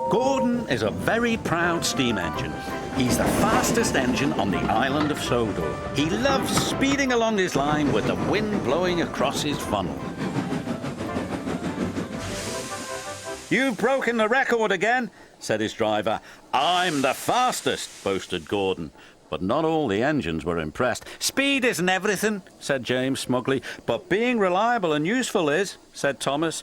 Gordon is a very proud steam engine. He's the fastest engine on the island of Sodor. He loves speeding along his line with the wind blowing across his funnel. "You've broken the record again," said his driver. "I'm the fastest," boasted Gordon. But not all the engines were impressed. "Speed isn't everything," said James smugly. "But being reliable and useful is," said Thomas.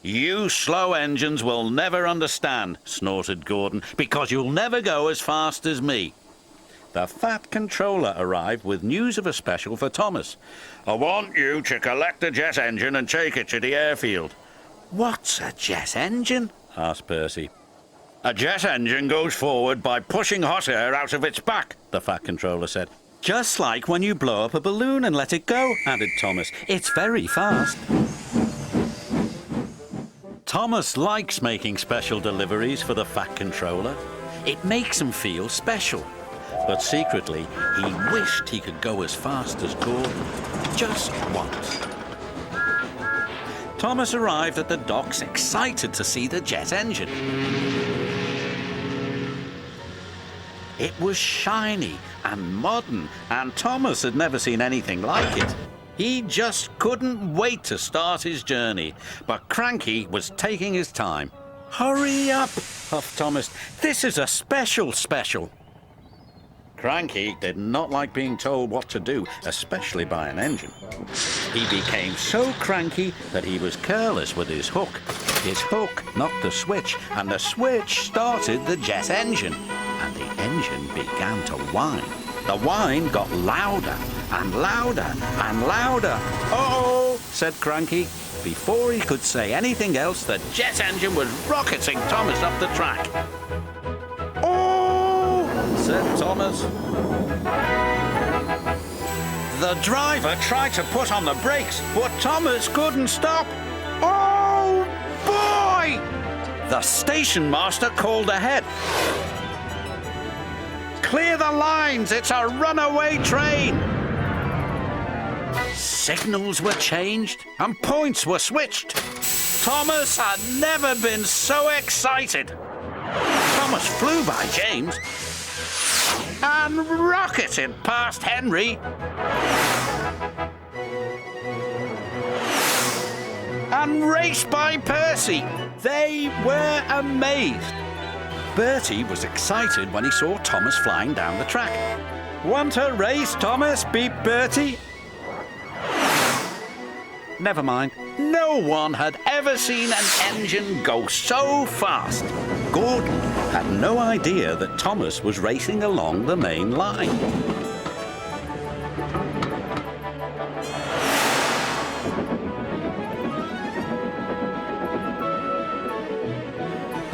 "You slow engines will never understand," snorted Gordon, "because you'll never go as fast as me." The Fat Controller arrived with news of a special for Thomas. "I want you to collect a jet engine and take it to the airfield." "What's a jet engine?" asked Percy. "A jet engine goes forward by pushing hot air out of its back," the Fat Controller said. "Just like when you blow up a balloon and let it go," added Thomas. "It's very fast." Thomas likes making special deliveries for the Fat Controller. It makes him feel special. But secretly, he wished he could go as fast as Gordon. Just once. Thomas arrived at the docks excited to see the jet engine. It was shiny and modern, and Thomas had never seen anything like it. He just couldn't wait to start his journey, but Cranky was taking his time. "Hurry up," huffed Thomas. "This is a special. Cranky did not like being told what to do, especially by an engine. He became so cranky that he was careless with his hook. His hook knocked the switch, and the switch started the jet engine, and the engine began to whine. The whine got louder and louder and louder. "Uh-oh," said Cranky. Before he could say anything else, the jet engine was rocketing Thomas up the track. "Oh," said Thomas. The driver tried to put on the brakes, but Thomas couldn't stop. "Oh, boy!" The station master called ahead. "Clear the lines, it's a runaway train." Signals were changed and points were switched. Thomas had never been so excited. Thomas flew by James and rocketed past Henry and raced by Percy. They were amazed. Bertie was excited when he saw Thomas flying down the track. "Want a race, Thomas?" beeped Bertie. Never mind. No one had ever seen an engine go so fast. Gordon had no idea that Thomas was racing along the main line.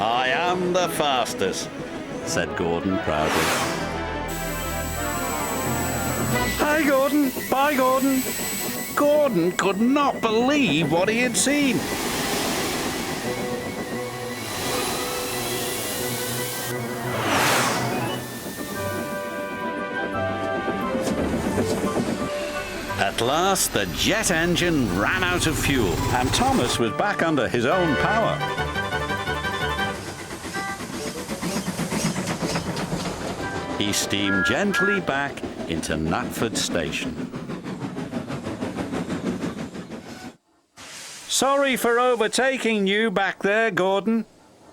"I am the fastest," said Gordon proudly. "Hi, Gordon. Bye, Gordon." Gordon could not believe what he had seen. At last, the jet engine ran out of fuel, and Thomas was back under his own power. He steamed gently back into Knapford Station. "Sorry for overtaking you back there, Gordon."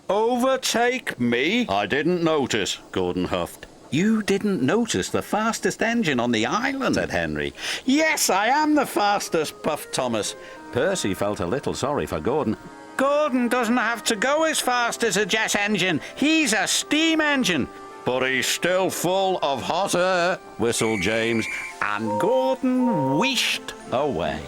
"Overtake me? I didn't notice," Gordon huffed. "You didn't notice the fastest engine on the island," said Henry. "Yes, I am the fastest," puffed Thomas. Percy felt a little sorry for Gordon. "Gordon doesn't have to go as fast as a jet engine. He's a steam engine." But he's still full of hot air, whistled James, and Gordon wheeshed away.